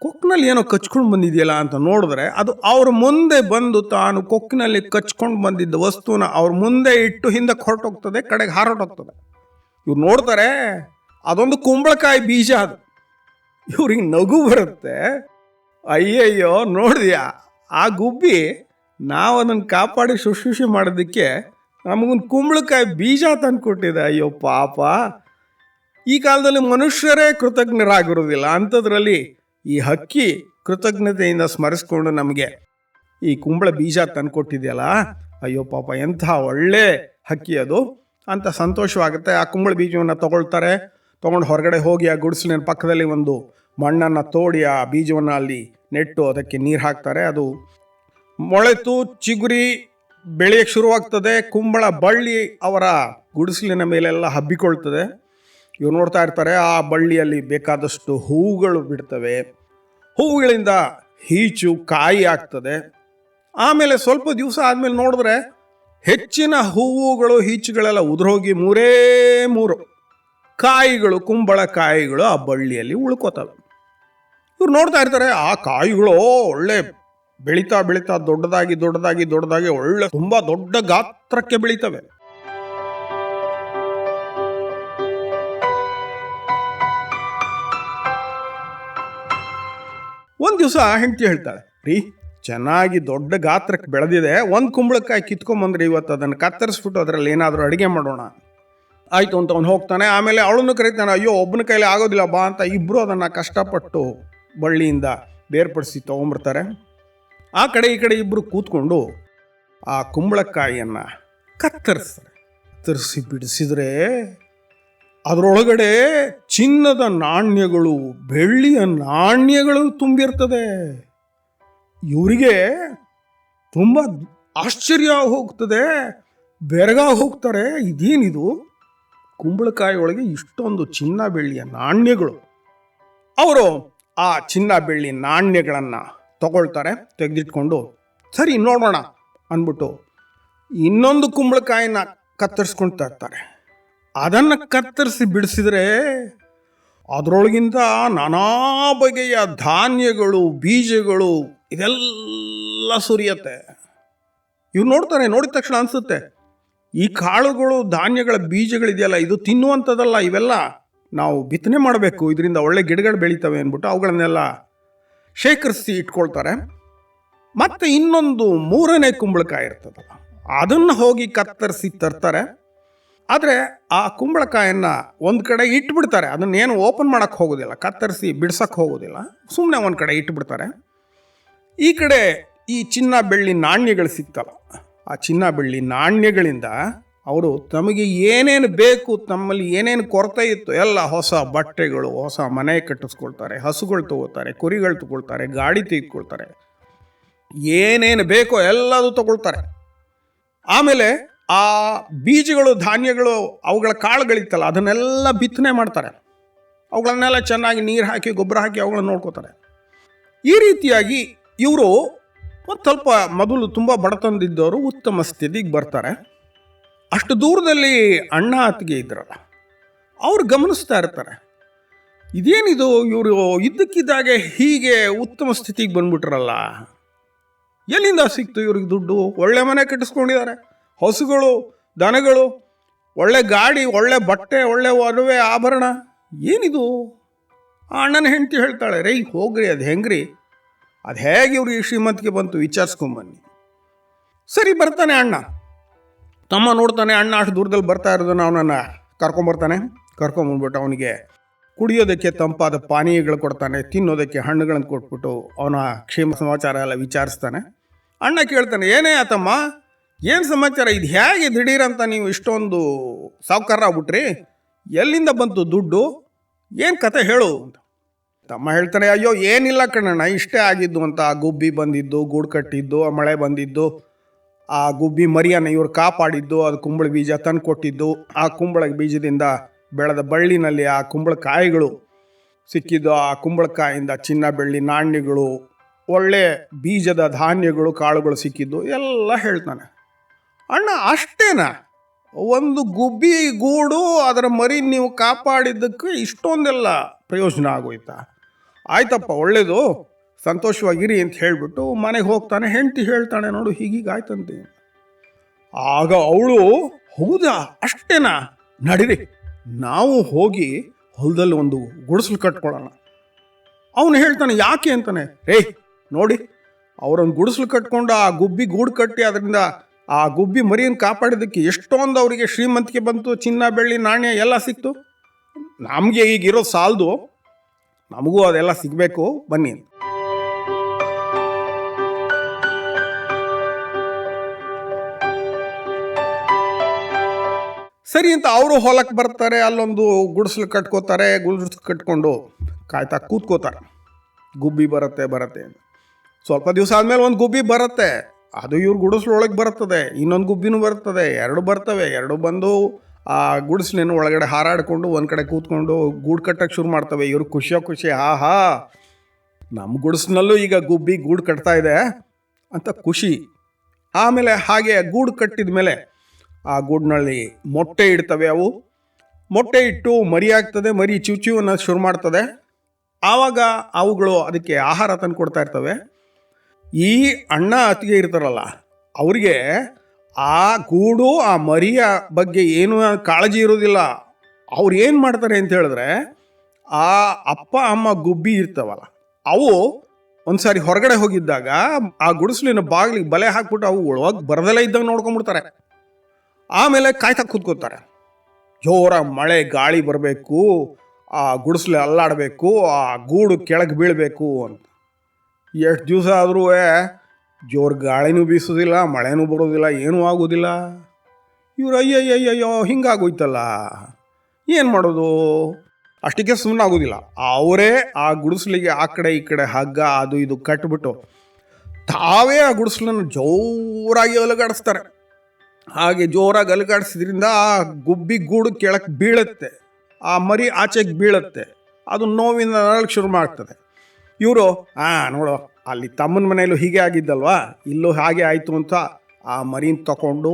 ಕೊಕ್ಕಿನಲ್ಲಿ ಏನೋ ಕಚ್ಕೊಂಡು ಬಂದಿದೆಯಲ್ಲ ಅಂತ ನೋಡಿದ್ರೆ, ಅದು ಅವ್ರ ಮುಂದೆ ಬಂದು ತಾನು ಕೊಕ್ಕಿನಲ್ಲಿ ಕಚ್ಕೊಂಡು ಬಂದಿದ್ದ ವಸ್ತುನ ಅವ್ರ ಮುಂದೆ ಇಟ್ಟು ಹಿಂದಕ್ಕೆ ಹೊರಟೋಗ್ತದೆ, ಕಡೆಗೆ ಹಾರಟೋಗ್ತದೆ. ಇವ್ರು ನೋಡ್ತಾರೆ, ಅದೊಂದು ಕುಂಬಳಕಾಯಿ ಬೀಜ ಅದು. ಇವ್ರಿಗೆ ನಗು ಬರುತ್ತೆ. ಅಯ್ಯಯ್ಯೋ, ನೋಡಿದ್ಯಾ, ಆ ಗುಬ್ಬಿ ನಾವು ಅದನ್ನು ಕಾಪಾಡಿ ಶುಶ್ರೂಷೆ ಮಾಡೋದಕ್ಕೆ ನಮಗೊಂದು ಕುಂಬಳಕಾಯಿ ಬೀಜ ತಂದು ಕೊಟ್ಟಿದೆ. ಅಯ್ಯೋ ಪಾಪ, ಈ ಕಾಲದಲ್ಲಿ ಮನುಷ್ಯರೇ ಕೃತಜ್ಞರಾಗಿರೋದಿಲ್ಲ, ಅಂಥದ್ರಲ್ಲಿ ಈ ಹಕ್ಕಿ ಕೃತಜ್ಞತೆಯಿಂದ ಸ್ಮರಿಸ್ಕೊಂಡು ನಮಗೆ ಈ ಕುಂಬಳ ಬೀಜ ತಂದುಕೊಟ್ಟಿದೆಯಲ್ಲ, ಅಯ್ಯೋ ಪಾಪ ಎಂಥ ಒಳ್ಳೆ ಹಕ್ಕಿ ಅದು ಅಂತ ಸಂತೋಷವಾಗುತ್ತೆ. ಆ ಕುಂಬಳ ಬೀಜವನ್ನು ತೊಗೊಂಡು ಹೊರಗಡೆ ಹೋಗಿ ಆ ಗುಡಿಸಲಿನ ಪಕ್ಕದಲ್ಲಿ ಒಂದು ಮಣ್ಣನ್ನು ತೋಡಿ ಆ ಬೀಜವನ್ನು ಅಲ್ಲಿ ನೆಟ್ಟು ಅದಕ್ಕೆ ನೀರು ಹಾಕ್ತಾರೆ. ಅದು ಮೊಳೆತು ಚಿಗುರಿ ಬೆಳೆಯಕ್ಕೆ ಶುರುವಾಗ್ತದೆ. ಕುಂಬಳ ಬಳ್ಳಿ ಅವರ ಗುಡಿಸಲಿನ ಮೇಲೆಲ್ಲ ಹಬ್ಬಿಕೊಳ್ತದೆ. ಇವ್ರು ನೋಡ್ತಾ ಇರ್ತಾರೆ, ಆ ಬಳ್ಳಿಯಲ್ಲಿ ಬೇಕಾದಷ್ಟು ಹೂವುಗಳು ಬಿಡ್ತವೆ. ಹೂವುಗಳಿಂದ ಹೀಚು ಕಾಯಿ ಆಗ್ತದೆ. ಆಮೇಲೆ ಸ್ವಲ್ಪ ದಿವಸ ಆದಮೇಲೆ ನೋಡಿದ್ರೆ ಹೆಚ್ಚಿನ ಹೂವುಗಳು ಹೀಚುಗಳೆಲ್ಲ ಉದುರೋಗಿ 3 ಕಾಯಿಗಳು, ಕುಂಬಳ ಕಾಯಿಗಳು ಆ ಬಳ್ಳಿಯಲ್ಲಿ ಉಳ್ಕೋತವೆ. ಇವ್ರು ನೋಡ್ತಾ ಇರ್ತಾರೆ, ಆ ಕಾಯಿಗಳು ಒಳ್ಳೆ ಬೆಳೀತಾ ದೊಡ್ಡದಾಗಿ ಒಳ್ಳೆ ತುಂಬ ದೊಡ್ಡ ಗಾತ್ರಕ್ಕೆ ಬೆಳೀತವೆ. ಒಂದು ದಿವಸ ಹೆಂಡತಿ ಹೇಳ್ತಾಳೆ, ರೀ ಚೆನ್ನಾಗಿ ದೊಡ್ಡ ಗಾತ್ರಕ್ಕೆ ಬೆಳೆದಿದೆ, ಒಂದು ಕುಂಬಳಕಾಯಿ ಕಿತ್ಕೊಂಬಂದ್ರಿ, ಇವತ್ತು ಅದನ್ನು ಕತ್ತರಿಸ್ಬಿಟ್ಟು ಅದರಲ್ಲಿ ಏನಾದರೂ ಅಡುಗೆ ಮಾಡೋಣ. ಆಯಿತು ಅಂತ ಅವ್ನು ಹೋಗ್ತಾನೆ. ಆಮೇಲೆ ಅವಳನ್ನು ಕರೀತಾನೆ, ಅಯ್ಯೋ ಒಬ್ಬನ ಕೈಲಿ ಆಗೋದಿಲ್ಲ ಬಾ ಅಂತ. ಇಬ್ಬರು ಅದನ್ನು ಕಷ್ಟಪಟ್ಟು ಬಳ್ಳಿಯಿಂದ ಬೇರ್ಪಡಿಸಿ ತೊಗೊಂಬರ್ತಾರೆ. ಆ ಕಡೆ ಈ ಕಡೆ ಇಬ್ಬರು ಕೂತ್ಕೊಂಡು ಆ ಕುಂಬಳಕಾಯಿಯನ್ನು ಕತ್ತರಿಸಿ ಬಿಡಿಸಿದ್ರೆ ಅದರೊಳಗಡೆ ಚಿನ್ನದ ನಾಣ್ಯಗಳು, ಬೆಳ್ಳಿಯ ನಾಣ್ಯಗಳು ತುಂಬಿರ್ತದೆ. ಇವರಿಗೆ ತುಂಬ ಆಶ್ಚರ್ಯ ಹೋಗ್ತದೆ, ಬೆರಗಾಗಿ ಹೋಗ್ತಾರೆ. ಇದೇನಿದು, ಕುಂಬಳಕಾಯಿ ಒಳಗೆ ಇಷ್ಟೊಂದು ಚಿನ್ನ ಬೆಳ್ಳಿಯ ನಾಣ್ಯಗಳು. ಅವರು ಆ ಚಿನ್ನ ಬೆಳ್ಳಿ ನಾಣ್ಯಗಳನ್ನು ತಗೊಳ್ತಾರೆ. ತೆಗೆದಿಟ್ಕೊಂಡು ಸರಿ ನೋಡೋಣ ಅಂದ್ಬಿಟ್ಟು ಇನ್ನೊಂದು ಕುಂಬಳಕಾಯಿನ ಕತ್ತರಿಸ್ಕೊಂಡು ತರ್ತಾರೆ. ಅದನ್ನು ಕತ್ತರಿಸಿ ಬಿಡಿಸಿದ್ರೆ ಅದರೊಳಗಿಂದ ನಾನಾ ಬಗೆಯ ಧಾನ್ಯಗಳು, ಬೀಜಗಳು ಇದೆಲ್ಲ ಸುರಿಯತ್ತೆ. ಇವ್ರು ನೋಡ್ತಾರೆ, ನೋಡಿದ ತಕ್ಷಣ ಅನಿಸುತ್ತೆ, ಈ ಕಾಳುಗಳು, ಧಾನ್ಯಗಳ ಬೀಜಗಳಿದೆಯಲ್ಲ, ಇದು ತಿನ್ನುವಂಥದ್ದಲ್ಲ, ಇವೆಲ್ಲ ನಾವು ಬಿತ್ತನೆ ಮಾಡಬೇಕು, ಇದರಿಂದ ಒಳ್ಳೆ ಗಿಡಗಳು ಬೆಳೀತವೆ ಅಂದ್ಬಿಟ್ಟು ಅವುಗಳನ್ನೆಲ್ಲ ಶೇಖರಿಸಿ ಇಟ್ಕೊಳ್ತಾರೆ. ಮತ್ತು ಇನ್ನೊಂದು 3ನೇ ಕುಂಬಳಕಾಯಿ ಇರ್ತದಲ್ಲ, ಅದನ್ನು ಹೋಗಿ ಕತ್ತರಿಸಿ ತರ್ತಾರೆ. ಆದರೆ ಆ ಕುಂಬಳಕಾಯನ್ನು ಒಂದು ಕಡೆ ಇಟ್ಬಿಡ್ತಾರೆ. ಅದನ್ನೇನು ಓಪನ್ ಮಾಡೋಕ್ಕೆ ಹೋಗೋದಿಲ್ಲ, ಕತ್ತರಿಸಿ ಬಿಡ್ಸೋಕ್ಕೆ ಹೋಗೋದಿಲ್ಲ, ಸುಮ್ಮನೆ ಒಂದು ಕಡೆ ಇಟ್ಬಿಡ್ತಾರೆ. ಈ ಕಡೆ ಈ ಚಿನ್ನ ಬೆಳ್ಳಿ ನಾಣ್ಯಗಳು ಸಿಗ್ತಲ್ಲ, ಆ ಚಿನ್ನ ಬೆಳ್ಳಿ ನಾಣ್ಯಗಳಿಂದ ಅವರು ತಮಗೆ ಏನೇನು ಬೇಕು, ತಮ್ಮಲ್ಲಿ ಏನೇನು ಕೊರತೆ ಇತ್ತು ಎಲ್ಲ, ಹೊಸ ಬಟ್ಟೆಗಳು, ಹೊಸ ಮನೆ ಕಟ್ಟಿಸ್ಕೊಳ್ತಾರೆ, ಹಸುಗಳು ತಗೋತಾರೆ, ಕುರಿಗಳು ತಗೊಳ್ತಾರೆ, ಗಾಡಿ ತೆಗೆದುಕೊಳ್ತಾರೆ, ಏನೇನು ಬೇಕೋ ಎಲ್ಲದೂ ತಗೊಳ್ತಾರೆ. ಆಮೇಲೆ ಆ ಬೀಜಗಳು, ಧಾನ್ಯಗಳು, ಅವುಗಳ ಕಾಳುಗಳಿತ್ತಲ್ಲ ಅದನ್ನೆಲ್ಲ ಬಿತ್ತನೆ ಮಾಡ್ತಾರೆ. ಅವುಗಳನ್ನೆಲ್ಲ ಚೆನ್ನಾಗಿ ನೀರು ಹಾಕಿ ಗೊಬ್ಬರ ಹಾಕಿ ಅವುಗಳನ್ನ ನೋಡ್ಕೋತಾರೆ. ಈ ರೀತಿಯಾಗಿ ಇವರು ಒಂದು ಸ್ವಲ್ಪ ಮೊದಲು ತುಂಬ ಬಡತನದಿದ್ದವರು ಉತ್ತಮ ಸ್ಥಿತಿಗೆ ಬರ್ತಾರೆ. ಅಷ್ಟು ದೂರದಲ್ಲಿ ಅಣ್ಣ ಅತ್ತಿಗೆ ಇದ್ರಲ್ಲ, ಅವ್ರು ಗಮನಿಸ್ತಾ ಇರ್ತಾರೆ, ಇದೇನಿದು ಇವರು ಇದ್ದಕ್ಕಿದ್ದಾಗೆ ಹೀಗೆ ಉತ್ತಮ ಸ್ಥಿತಿಗೆ ಬಂದ್ಬಿಟ್ರಲ್ಲ, ಎಲ್ಲಿಂದ ಸಿಕ್ತು ಇವ್ರಿಗೆ ದುಡ್ಡು? ಒಳ್ಳೆ ಮನೆ ಕಟ್ಟಿಸ್ಕೊಂಡಿದ್ದಾರೆ, ಹಸುಗಳು, ದನಗಳು, ಒಳ್ಳೆ ಗಾಡಿ, ಒಳ್ಳೆ ಬಟ್ಟೆ, ಒಳ್ಳೆ ಒಡವೆ, ಆಭರಣ, ಏನಿದು? ಆ ಅಣ್ಣನ ಹೆಂಡತಿ ಹೇಳ್ತಾಳೆ, ರೈ ಹೋಗ್ರಿ, ಅದು ಹೆಂಗ್ರಿ, ಅದು ಹೇಗೆ ಇವ್ರಿಗೆ ಶ್ರೀಮಂತಿಗೆ ಬಂತು ವಿಚಾರಿಸ್ಕೊಂಬನ್ನಿ. ಸರಿ ಬರ್ತಾನೆ ಅಣ್ಣ. ತಮ್ಮ ನೋಡ್ತಾನೆ, ಅಣ್ಣ ಅಷ್ಟು ದೂರದಲ್ಲಿ ಬರ್ತಾ ಇರೋದನ್ನು ಅವನನ್ನು ಕರ್ಕೊಂಬಂದ್ಬಿಟ್ಟು ಅವನಿಗೆ ಕುಡಿಯೋದಕ್ಕೆ ತಂಪಾದ ಪಾನೀಯಗಳು ಕೊಡ್ತಾನೆ, ತಿನ್ನೋದಕ್ಕೆ ಹಣ್ಣುಗಳನ್ನು ಕೊಟ್ಬಿಟ್ಟು ಅವನ ಕ್ಷೇಮ ಸಮಾಚಾರ ಎಲ್ಲ ವಿಚಾರಿಸ್ತಾನೆ. ಅಣ್ಣ ಕೇಳ್ತಾನೆ, ಏನೇ ಆತಮ್ಮ, ಏನು ಸಮಾಚಾರ, ಇದು ಹೇಗೆ ದಿಢೀರಂತ ನೀವು ಇಷ್ಟೊಂದು ಸಾವುಕಾರರಾಗ್ಬಿಟ್ರಿ, ಎಲ್ಲಿಂದ ಬಂತು ದುಡ್ಡು, ಏನು ಕತೆ ಹೇಳು ಅಂತ. ತಮ್ಮ ಹೇಳ್ತಾನೆ, ಅಯ್ಯೋ ಏನಿಲ್ಲ ಕಣ್ಣಣ್ಣ, ಇಷ್ಟೇ ಆಗಿದ್ದು ಅಂತ. ಆ ಗುಬ್ಬಿ ಬಂದಿದ್ದು, ಗೂಡು ಕಟ್ಟಿದ್ದು, ಆ ಮಳೆ ಬಂದಿದ್ದು, ಆ ಗುಬ್ಬಿ ಮರಿಯನ್ನು ಇವ್ರು ಕಾಪಾಡಿದ್ದು, ಅದು ಕುಂಬಳ ಬೀಜ ತಂದು ಕೊಟ್ಟಿದ್ದು, ಆ ಕುಂಬಳ ಬೀಜದಿಂದ ಬೆಳೆದ ಬಳ್ಳಿನಲ್ಲಿ ಆ ಕುಂಬಳಕಾಯಿಗಳು ಸಿಕ್ಕಿದ್ದು, ಆ ಕುಂಬಳಕಾಯಿಂದ ಚಿನ್ನ ಬೆಳ್ಳಿ ನಾಣ್ಯಗಳು, ಒಳ್ಳೆ ಬೀಜದ ಧಾನ್ಯಗಳು, ಕಾಳುಗಳು ಸಿಕ್ಕಿದ್ದು ಎಲ್ಲ ಹೇಳ್ತಾನೆ. ಅಣ್ಣ ಅಷ್ಟೇನಾ, ಒಂದು ಗುಬ್ಬಿ ಗೂಡು, ಅದರ ಮರಿ ನೀವು ಕಾಪಾಡಿದ್ದಕ್ಕೆ ಇಷ್ಟೊಂದೆಲ್ಲ ಪ್ರಯೋಜನ ಆಗೋಯ್ತಾ? ಆಯ್ತಪ್ಪ, ಒಳ್ಳೇದು, ಸಂತೋಷವಾಗಿರಿ ಅಂತ ಹೇಳಿಬಿಟ್ಟು ಮನೆಗೆ ಹೋಗ್ತಾನೆ. ಹೆಂಡತಿ ಹೇಳ್ತಾನೆ, ನೋಡು ಹೀಗೀಗ ಆಯ್ತಂತೆ. ಆಗ ಅವಳು, ಹೌದಾ ಅಷ್ಟೇನಾ, ನಡೀರಿ ನಾವು ಹೋಗಿ ಹೊಲದಲ್ಲಿ ಒಂದು ಗುಡಿಸಲು ಕಟ್ಕೊಳ್ಳೋಣ. ಅವನು ಹೇಳ್ತಾನೆ, ಯಾಕೆ ಅಂತಾನೆ. ನೋಡಿ ಅವರೊಂದು ಗುಡಿಸಲು ಕಟ್ಕೊಂಡು ಆ ಗುಬ್ಬಿ ಗೂಡು ಕಟ್ಟಿ ಅದರಿಂದ ಆ ಗುಬ್ಬಿ ಮರಿಯನ್ನು ಕಾಪಾಡಿದ್ದಕ್ಕೆ ಎಷ್ಟೊಂದು ಅವರಿಗೆ ಶ್ರೀಮಂತಿಕೆ ಬಂತು, ಚಿನ್ನ ಬೆಳ್ಳಿ ನಾಣ್ಯ ಎಲ್ಲ ಸಿಕ್ತು. ನಮಗೆ ಈಗಿರೋ ಸಾಲದು, ನಮಗೂ ಅದೆಲ್ಲ ಸಿಗಬೇಕು ಬನ್ನಿ. ಸರಿ ಅಂತ ಅವರು ಹೊಲಕ್ಕೆ ಬರ್ತಾರೆ. ಅಲ್ಲೊಂದು ಗುಡಿಸಲು ಕಟ್ಕೋತಾರೆ. ಗುಡಿಸಲು ಕಟ್ಕೊಂಡು ಕಾಯ್ತಾ ಕೂತ್ಕೋತಾರೆ. ಗುಬ್ಬಿ ಬರುತ್ತೆ ಅಂತ. ಸ್ವಲ್ಪ ದಿವಸ ಆದಮೇಲೆ ಒಂದು ಗುಬ್ಬಿ ಬರುತ್ತೆ. ಅದು ಇವ್ರ ಗುಡಿಸ್ಲೊಳಗೆ ಬರ್ತದೆ. ಇನ್ನೊಂದು ಗುಬ್ಬಿನೂ ಬರ್ತದೆ. ಎರಡು ಬರ್ತವೆ. ಎರಡು ಬಂದು ಆ ಗುಡಿಸ್ಲಿನ ಒಳಗಡೆ ಹಾರಾಡಿಕೊಂಡು ಒಂದು ಕಡೆ ಕೂತ್ಕೊಂಡು ಗೂಡು ಕಟ್ಟಕ್ಕೆ ಶುರು ಮಾಡ್ತವೆ. ಇವ್ರು ಖುಷಿ, ಆಹಾ ನಮ್ಮ ಗುಡಿಸ್ನಲ್ಲೂ ಈಗ ಗುಬ್ಬಿ ಗೂಡು ಕಟ್ತಾ ಇದೆ ಅಂತ ಖುಷಿ. ಆಮೇಲೆ ಹಾಗೆ ಗೂಡು ಕಟ್ಟಿದ ಮೇಲೆ ಆ ಗೂಡಿನಲ್ಲಿ ಮೊಟ್ಟೆ ಇಡ್ತವೆ. ಅವು ಮೊಟ್ಟೆ ಇಟ್ಟು ಮರಿ ಆಗ್ತದೆ. ಮರಿ ಚಿವ್ ಅನ್ನೋದು ಶುರು ಮಾಡ್ತದೆ. ಆವಾಗ ಅವುಗಳು ಅದಕ್ಕೆ ಆಹಾರ ತಂದು ಕೊಡ್ತಾ ಇರ್ತವೆ. ಈ ಅಣ್ಣ ಅತ್ತಿಗೆ ಇರ್ತಾರಲ್ಲ, ಅವರಿಗೆ ಆ ಗೂಡು ಆ ಮರಿಯ ಬಗ್ಗೆ ಏನೂ ಕಾಳಜಿ ಇರೋದಿಲ್ಲ. ಅವ್ರು ಏನು ಮಾಡ್ತಾರೆ ಅಂತ ಹೇಳಿದ್ರೆ, ಆ ಅಪ್ಪ ಅಮ್ಮ ಗುಬ್ಬಿ ಇರ್ತಾವಲ್ಲ, ಅವು ಒಂದು ಸಾರಿ ಹೊರಗಡೆ ಹೋಗಿದ್ದಾಗ ಆ ಗುಡಿಸಲಿನ ಬಾಗಿಲಿಗೆ ಬಲೆ ಹಾಕ್ಬಿಟ್ಟು ಅವು ಒಳಗೆ ಬರದಲ್ಲೇ ಇದ್ದಾಗ ನೋಡ್ಕೊಂಡ್ಬಿಡ್ತಾರೆ. ಆಮೇಲೆ ಕಾಯ್ತಾ ಕೂತ್ಕೋತಾರೆ. ಜೋರ ಮಳೆ ಗಾಳಿ ಬರಬೇಕು, ಆ ಗುಡಿಸಲು ಅಲ್ಲಾಡಬೇಕು, ಆ ಗೂಡು ಕೆಳಗೆ ಬೀಳಬೇಕು ಅಂತ. ಎಷ್ಟು ದಿವಸ ಆದರೂ ಜೋರು ಗಾಳಿನೂ ಬೀಸೋದಿಲ್ಲ, ಮಳೆನೂ ಬರೋದಿಲ್ಲ, ಏನೂ ಆಗೋದಿಲ್ಲ. ಇವ್ರು ಅಯ್ಯಯ್ಯಯ್ಯೋ ಹಿಂಗಾಗೋಯ್ತಲ್ಲ, ಏನು ಮಾಡೋದು? ಅಷ್ಟಕ್ಕೆ ಸುಮ್ಮನಾಗೋದಿಲ್ಲ. ಅವರೇ ಆ ಗುಡಿಸಲಿಗೆ ಆ ಕಡೆ ಈ ಕಡೆ ಹಗ್ಗ ಅದು ಇದು ಕಟ್ಬಿಟ್ಟು ತಾವೇ ಆ ಗುಡಿಸಲನ್ನು ಜೋರಾಗಿ ಅಲುಗಾಡಿಸ್ತಾರೆ. ಹಾಗೆ ಜೋರಾಗಿ ಅಲುಗಾಡಿಸಿದ್ರಿಂದ ಆ ಗುಬ್ಬಿ ಗೂಡು ಕೆಳಕ್ಕೆ ಬೀಳುತ್ತೆ. ಆ ಮರಿ ಆಚೆಗೆ ಬೀಳುತ್ತೆ. ಅದು ನೋವಿಂದ ನರಳಕ್ಕೆ ಶುರು ಮಾಡ್ತದೆ. ಇವರು ನೋಡೋ ಅಲ್ಲಿ ತಮ್ಮನ ಮನೆಯಲ್ಲೂ ಹೀಗೆ ಆಗಿದ್ದಲ್ವಾ, ಇಲ್ಲೂ ಹಾಗೆ ಆಯಿತು ಅಂತ ಆ ಮರಿನ ತಗೊಂಡು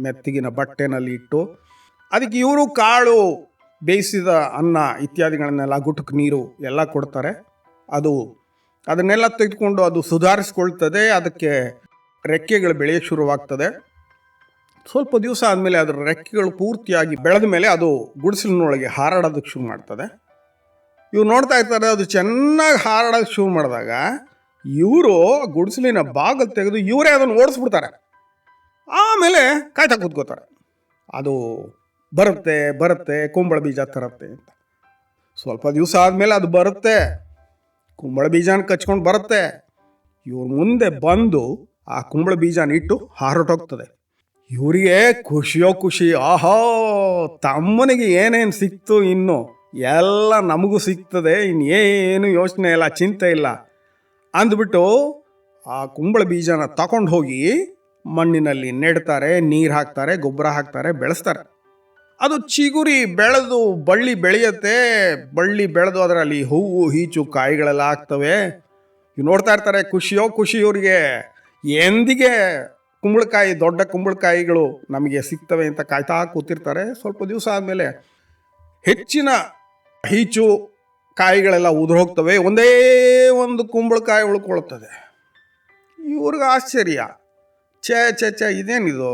ಮೆತ್ತಗಿನ ಬಟ್ಟೆನಲ್ಲಿ ಇಟ್ಟು ಅದಕ್ಕೆ ಇವರು ಕಾಳು, ಬೇಯಿಸಿದ ಅನ್ನ ಇತ್ಯಾದಿಗಳನ್ನೆಲ್ಲ, ಗುಟುಕು ನೀರು ಎಲ್ಲ ಕೊಡ್ತಾರೆ. ಅದನ್ನೆಲ್ಲ ತೆಗೆದುಕೊಂಡು ಅದು ಸುಧಾರಿಸ್ಕೊಳ್ತದೆ. ಅದಕ್ಕೆ ರೆಕ್ಕೆಗಳು ಬೆಳೆಯೋಕ್ಕೆ ಶುರುವಾಗ್ತದೆ. ಸ್ವಲ್ಪ ದಿವಸ ಆದಮೇಲೆ ಅದರ ರೆಕ್ಕೆಗಳು ಪೂರ್ತಿಯಾಗಿ ಬೆಳೆದ ಮೇಲೆ ಅದು ಗುಡಿಸಲಿನೊಳಗೆ ಹಾರಾಡೋದಕ್ಕೆ ಶುರು ಮಾಡ್ತದೆ. ಇವ್ರು ನೋಡ್ತಾ ಇರ್ತಾರೆ. ಅದು ಚೆನ್ನಾಗಿ ಹಾರಾಡೋಕ್ಕೆ ಶುರು ಮಾಡಿದಾಗ ಇವರು ಗುಡಿಸಲಿನ ಬಾಗಿಲು ತೆಗೆದು ಇವರೇ ಅದನ್ನು ಓಡಿಸ್ಬಿಡ್ತಾರೆ. ಆಮೇಲೆ ಕಾಯ್ತಾ ಕೂತ್ಕೋತಾರೆ. ಅದು ಬರುತ್ತೆ ಕುಂಬಳ ಬೀಜ ತರುತ್ತೆ ಅಂತ. ಸ್ವಲ್ಪ ದಿವಸ ಆದಮೇಲೆ ಅದು ಬರುತ್ತೆ, ಕುಂಬಳ ಬೀಜನ ಕಚ್ಕೊಂಡು ಬರುತ್ತೆ. ಇವ್ರ ಮುಂದೆ ಬಂದು ಆ ಕುಂಬಳ ಬೀಜನ ಇಟ್ಟು ಹಾರಟೋಗ್ತದೆ. ಇವರಿಗೆ ಖುಷಿ, ಆಹಾ ತಮ್ಮನಿಗೆ ಏನೇನು ಸಿಕ್ತು, ಇನ್ನು ಎಲ್ಲ ನಮಗೂ ಸಿಗ್ತದೆ, ಇನ್ನೇನು ಯೋಚನೆ ಇಲ್ಲ, ಚಿಂತೆ ಇಲ್ಲ ಅಂದ್ಬಿಟ್ಟು ಆ ಕುಂಬಳ ಬೀಜನ ತಗೊಂಡು ಹೋಗಿ ಮಣ್ಣಿನಲ್ಲಿ ನೆಡ್ತಾರೆ, ನೀರು ಹಾಕ್ತಾರೆ, ಗೊಬ್ಬರ ಹಾಕ್ತಾರೆ, ಬೆಳೆಸ್ತಾರೆ. ಅದು ಚಿಗುರಿ ಬೆಳೆದು ಬಳ್ಳಿ ಬೆಳೆಯುತ್ತೆ. ಬಳ್ಳಿ ಬೆಳೆದು ಅದರಲ್ಲಿ ಹೂವು ಹೀಚು ಕಾಯಿಗಳೆಲ್ಲ ಆಗ್ತವೆ. ಇವು ನೋಡ್ತಾ ಇರ್ತಾರೆ. ಖುಷಿ ಇವರಿಗೆ. ಎಂದಿಗೆ ಕುಂಬಳಕಾಯಿ, ದೊಡ್ಡ ಕುಂಬಳಕಾಯಿಗಳು ನಮಗೆ ಸಿಗ್ತವೆ ಅಂತ ಕಾಯ್ತಾ ಕೂತಿರ್ತಾರೆ. ಸ್ವಲ್ಪ ದಿವಸ ಆದಮೇಲೆ ಹೆಚ್ಚಿನ ಹೀಚು ಕಾಯಿಗಳೆಲ್ಲ ಉದುರು ಹೋಗ್ತವೆ. ಒಂದೇ ಒಂದು ಕುಂಬಳಕಾಯಿ ಉಳ್ಕೊಳ್ತದೆ. ಇವ್ರಿಗೆ ಆಶ್ಚರ್ಯ, ಛೇ ಇದೇನಿದು?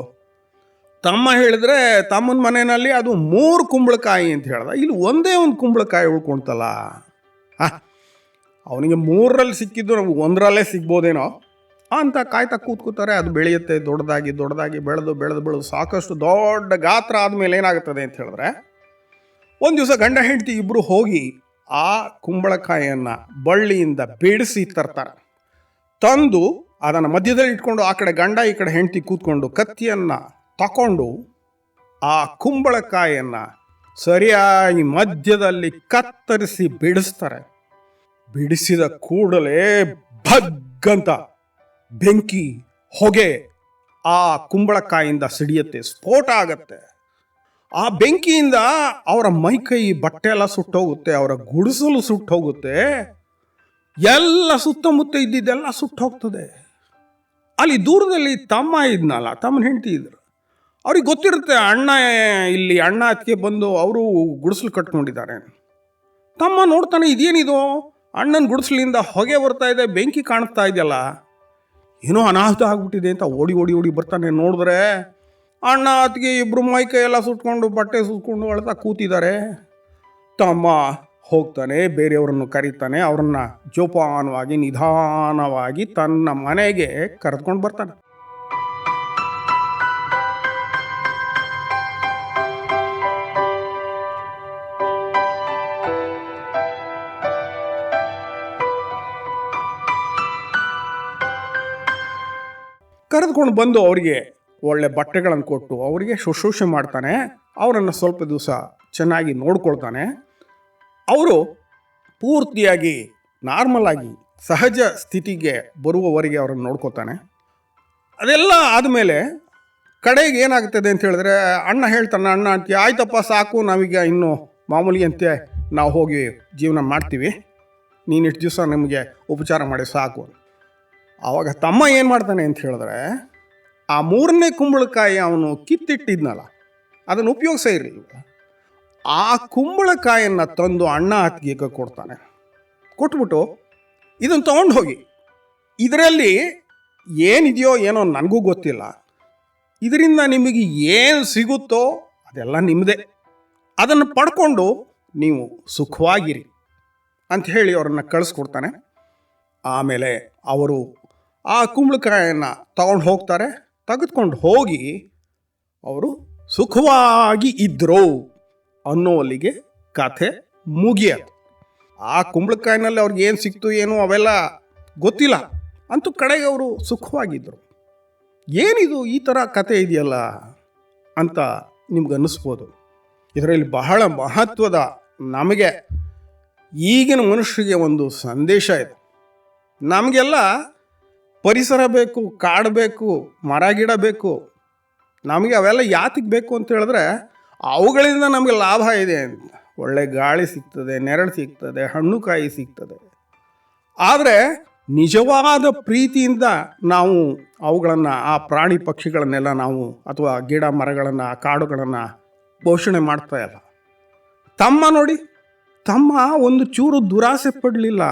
ತಮ್ಮ ಹೇಳಿದ್ರೆ ತಮ್ಮನ ಮನೆಯಲ್ಲಿ ಅದು 3 ಕುಂಬಳಕಾಯಿ ಅಂತ ಹೇಳ್ದ, ಇಲ್ಲಿ ಒಂದೇ ಒಂದು ಕುಂಬಳಕಾಯಿ ಉಳ್ಕೊಳ್ತಲ್ಲ. ಅವನಿಗೆ 3ರಲ್ಲಿ ಸಿಕ್ಕಿದ್ದು ನಮ್ಗೆ 1ರಲ್ಲೇ ಸಿಗ್ಬೋದೇನೋ ಅಂತ ಕಾಯ್ತಾ ಕೂತ್ಕೋತಾರೆ. ಅದು ಬೆಳೆಯುತ್ತೆ, ದೊಡ್ಡದಾಗಿ ಬೆಳೆದು ಸಾಕಷ್ಟು ದೊಡ್ಡ ಗಾತ್ರ ಆದಮೇಲೆ ಏನಾಗುತ್ತದೆ ಅಂತ ಹೇಳಿದ್ರೆ, ಒಂದು ದಿವಸ ಗಂಡ ಹೆಂಡತಿ ಇಬ್ಬರು ಹೋಗಿ ಆ ಕುಂಬಳಕಾಯಿಯನ್ನು ಬಳ್ಳಿಯಿಂದ ಬಿಡಿಸಿ ತರ್ತಾರೆ. ತಂದು ಅದನ್ನು ಮಧ್ಯದಲ್ಲಿ ಇಟ್ಕೊಂಡು ಆ ಕಡೆ ಗಂಡ ಈ ಕಡೆ ಹೆಂಡತಿ ಕೂತ್ಕೊಂಡು ಕತ್ತಿಯನ್ನು ತಗೊಂಡು ಆ ಕುಂಬಳಕಾಯಿಯನ್ನು ಸರಿಯಾಗಿ ಮಧ್ಯದಲ್ಲಿ ಕತ್ತರಿಸಿ ಬಿಡಿಸ್ತಾರೆ. ಬಿಡಿಸಿದ ಕೂಡಲೇ ಭಗ್ಗಂತ ಬೆಂಕಿ, ಹೊಗೆ ಆ ಕುಂಬಳಕಾಯಿಂದ ಸಿಡಿಯುತ್ತೆ, ಸ್ಫೋಟ ಆಗತ್ತೆ. ಆ ಬೆಂಕಿಯಿಂದ ಅವರ ಮೈಕೈ ಬಟ್ಟೆ ಎಲ್ಲ ಸುಟ್ಟೋಗುತ್ತೆ, ಅವರ ಗುಡಿಸಲು ಸುಟ್ಟೋಗುತ್ತೆ, ಎಲ್ಲ ಸುತ್ತಮುತ್ತ ಇದ್ದಿದ್ದೆಲ್ಲ ಸುಟ್ಟೋಗ್ತದೆ. ಅಲ್ಲಿ ದೂರದಲ್ಲಿ ತಮ್ಮ ಇದ್ನಲ್ಲ, ತಮ್ಮನ ಹೆಂಡತಿ ಇದ್ರು. ಅವ್ರಿಗೆ ಗೊತ್ತಿರುತ್ತೆ ಅಣ್ಣ ಅತ್ತಿಗೆ ಬಂದು ಅವರು ಗುಡಿಸಲು ಕಟ್ಕೊಂಡಿದ್ದಾರೆ. ತಮ್ಮ ನೋಡ್ತಾನೆ, ಇದೇನಿದು ಅಣ್ಣನ ಗುಡಿಸಲಿಂದ ಹೊಗೆ ಬರ್ತಾ ಇದೆ, ಬೆಂಕಿ ಕಾಣಿಸ್ತಾ ಇದೆಯಲ್ಲ, ಏನೋ ಅನಾಹುತ ಆಗ್ಬಿಟ್ಟಿದೆ ಅಂತ ಓಡಿ ಬರ್ತಾನೆ. ನೋಡಿದ್ರೆ ಅಣ್ಣ ಅತ್ತಿಗೆ ಇಬ್ಬರು ಮೈಕೈ ಎಲ್ಲ ಸುಟ್ಕೊಂಡು ಬಟ್ಟೆ ಸುಟ್ಕೊಂಡು ಅಳ್ತಾ ಕೂತಿದ್ದಾರೆ. ತಮ್ಮ ಹೋಗ್ತಾನೆ, ಬೇರೆಯವರನ್ನು ಕರೀತಾನೆ, ಅವರನ್ನು ಜೋಪಾನವಾಗಿ ನಿಧಾನವಾಗಿ ತನ್ನ ಮನೆಗೆ ಕರೆದುಕೊಂಡು ಬರ್ತಾನೆ. ಕರೆದುಕೊಂಡು ಬಂದು ಅವರಿಗೆ ಒಳ್ಳೆ ಬಟ್ಟೆಗಳನ್ನು ಕೊಟ್ಟು ಅವರಿಗೆ ಶುಶ್ರೂಷೆ ಮಾಡ್ತಾನೆ. ಅವರನ್ನು ಸ್ವಲ್ಪ ದಿವಸ ಚೆನ್ನಾಗಿ ನೋಡ್ಕೊಳ್ತಾನೆ. ಅವರು ಪೂರ್ತಿಯಾಗಿ ನಾರ್ಮಲ್ ಆಗಿ ಸಹಜ ಸ್ಥಿತಿಗೆ ಬರುವವರೆಗೆ ಅವರನ್ನು ನೋಡ್ಕೊತಾನೆ. ಅದೆಲ್ಲ ಆದಮೇಲೆ ಕಡೆಗೆ ಏನಾಗ್ತದೆ ಅಂತ ಹೇಳಿದ್ರೆ, ಅಣ್ಣ ಹೇಳ್ತಾನೆ, ಅಣ್ಣ ಅಂತೀಯ ಆಯ್ತಪ್ಪ ಸಾಕು, ನಾವೀಗ ಇನ್ನು ಮಾಮೂಲಿ ಅಂತೆ ನಾವು ಹೋಗಿ ಜೀವನ ಮಾಡ್ತೀವಿ, ನೀನು ಇಷ್ಟು ದಿವಸ ನಮಗೆ ಉಪಚಾರ ಮಾಡಿ ಸಾಕು. ಆವಾಗ ತಮ್ಮ ಏನು ಮಾಡ್ತಾನೆ ಅಂತ ಹೇಳಿದ್ರೆ, ಆ 3ನೇ ಕುಂಬಳಕಾಯಿ ಅವನು ಕಿತ್ತಿಟ್ಟಿದ್ನಲ್ಲ, ಅದನ್ನು ಉಪಯೋಗಿಸೇ ಇರಲಿಲ್ಲ. ಆ ಕುಂಬಳಕಾಯನ್ನು ತಂದು ಅಣ್ಣ ಅತ್ತಿಗೆ ಕೊಡ್ತಾನೆ. ಕೊಟ್ಬಿಟ್ಟು ಇದನ್ನು ತೊಗೊಂಡು ಹೋಗಿ, ಇದರಲ್ಲಿ ಏನಿದೆಯೋ ಏನೋ ನನಗೂ ಗೊತ್ತಿಲ್ಲ, ಇದರಿಂದ ನಿಮಗೆ ಏನು ಸಿಗುತ್ತೋ ಅದೆಲ್ಲ ನಿಮ್ಮದೇ, ಅದನ್ನು ಪಡ್ಕೊಂಡು ನೀವು ಸುಖವಾಗಿರಿ ಅಂತ ಹೇಳಿ ಅವರನ್ನು ಕಳಿಸ್ಕೊಡ್ತಾನೆ. ಆಮೇಲೆ ಅವರು ಆ ಕುಂಬಳಕಾಯನ್ನು ತಗೊಂಡು ಹೋಗ್ತಾರೆ. ತೆಗೆದುಕೊಂಡು ಹೋಗಿ ಅವರು ಸುಖವಾಗಿ ಇದ್ದರು ಅನ್ನೋಲ್ಲಿಗೆ ಕಥೆ ಮುಗಿಯದು. ಆ ಕುಂಬಳಕಾಯಿನಲ್ಲಿ ಅವ್ರಿಗೆ ಏನು ಸಿಕ್ತು ಏನು ಅವೆಲ್ಲ ಗೊತ್ತಿಲ್ಲ, ಅಂತೂ ಕಡೆಗೆ ಅವರು ಸುಖವಾಗಿದ್ದರು. ಏನಿದು ಈ ಥರ ಕತೆ ಇದೆಯಲ್ಲ ಅಂತ ನಿಮ್ಗೆ ಅನ್ನಿಸ್ಬೋದು. ಇದರಲ್ಲಿ ಬಹಳ ಮಹತ್ವದ, ನಮಗೆ ಈಗಿನ ಮನುಷ್ಯರಿಗೆ ಒಂದು ಸಂದೇಶ ಇದೆ. ನಮಗೆಲ್ಲ ಪರಿಸರ ಬೇಕು, ಕಾಡು ಬೇಕು, ಮರ ಗಿಡ ಬೇಕು. ನಮಗೆ ಅವೆಲ್ಲ ಯಾತಿಗೆ ಬೇಕು ಅಂತ ಹೇಳಿದ್ರೆ, ಅವುಗಳಿಂದ ನಮಗೆ ಲಾಭ ಇದೆ ಅಂತ. ಒಳ್ಳೆ ಗಾಳಿ ಸಿಗ್ತದೆ, ನೆರಳು ಸಿಗ್ತದೆ, ಹಣ್ಣು ಕಾಯಿ ಸಿಗ್ತದೆ. ಆದರೆ ನಿಜವಾದ ಪ್ರೀತಿಯಿಂದ ನಾವು ಅವುಗಳನ್ನು, ಆ ಪ್ರಾಣಿ ಪಕ್ಷಿಗಳನ್ನೆಲ್ಲ ನಾವು ಅಥವಾ ಗಿಡ ಮರಗಳನ್ನು, ಕಾಡುಗಳನ್ನು ಪೋಷಣೆ ಮಾಡ್ತಾ ಇಲ್ಲ. ತಮ್ಮ ನೋಡಿ, ತಮ್ಮ ಒಂದು ಚೂರು ದುರಾಸೆ ಪಡಲಿಲ್ಲ.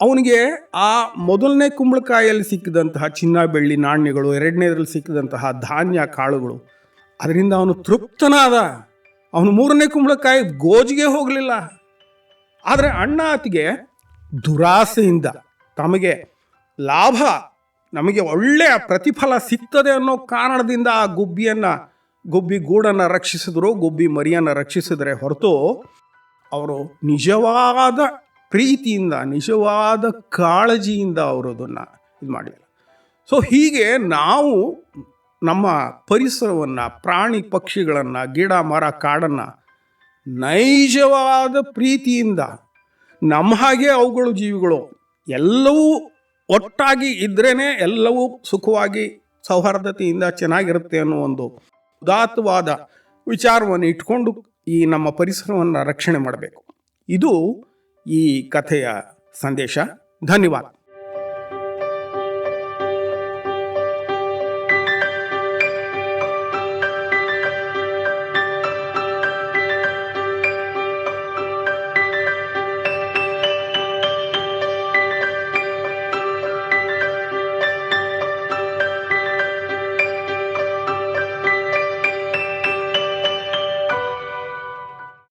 ಅವನಿಗೆ ಆ 1ನೇ ಕುಂಬಳಕಾಯಲ್ಲಿ ಸಿಕ್ಕಿದಂತಹ ಚಿನ್ನ ಬೆಳ್ಳಿ ನಾಣ್ಯಗಳು, 2ನೇದ್ರಲ್ಲಿ ಸಿಕ್ಕಿದಂತಹ ಧಾನ್ಯ ಕಾಳುಗಳು, ಅದರಿಂದ ಅವನು ತೃಪ್ತನಾದ. ಅವನು 3ನೇ ಕುಂಬಳಕಾಯಿ ಗೋಜಿಗೆ ಹೋಗಲಿಲ್ಲ. ಆದರೆ ಅಣ್ಣ ಅತ್ತಿಗೆ ದುರಾಸೆಯಿಂದ ತಮಗೆ ಲಾಭ, ನಮಗೆ ಒಳ್ಳೆಯ ಪ್ರತಿಫಲ ಸಿಗ್ತದೆ ಅನ್ನೋ ಕಾರಣದಿಂದ ಆ ಗುಬ್ಬಿ ಗೂಡನ್ನು ರಕ್ಷಿಸಿದ್ರು, ಗುಬ್ಬಿ ಮರಿಯನ್ನು ರಕ್ಷಿಸಿದರೆ ಹೊರತು ಅವರು ನಿಜವಾದ ಪ್ರೀತಿಯಿಂದ, ನಿಜವಾದ ಕಾಳಜಿಯಿಂದ ಅವರು ಅದನ್ನು ಇದು ಮಾಡಲಿಲ್ಲ. ಸೊ ಹೀಗೆ ನಾವು ನಮ್ಮ ಪರಿಸರವನ್ನು, ಪ್ರಾಣಿ ಪಕ್ಷಿಗಳನ್ನು, ಗಿಡ ಮರ ಕಾಡನ್ನು ನೈಜವಾದ ಪ್ರೀತಿಯಿಂದ, ನಮ್ಮ ಹಾಗೆ ಅವುಗಳು ಜೀವಿಗಳು ಎಲ್ಲವೂ ಒಟ್ಟಾಗಿ ಇದ್ರೇ ಎಲ್ಲವೂ ಸುಖವಾಗಿ ಸೌಹಾರ್ದತೆಯಿಂದ ಚೆನ್ನಾಗಿರುತ್ತೆ ಅನ್ನೋ ಒಂದು ಉದಾತ್ತವಾದ ವಿಚಾರವನ್ನು ಇಟ್ಕೊಂಡು ಈ ನಮ್ಮ ಪರಿಸರವನ್ನು ರಕ್ಷಣೆ ಮಾಡಬೇಕು. ಇದು ಈ ಕಥೆಯ ಸಂದೇಶ. ಧನ್ಯವಾದ.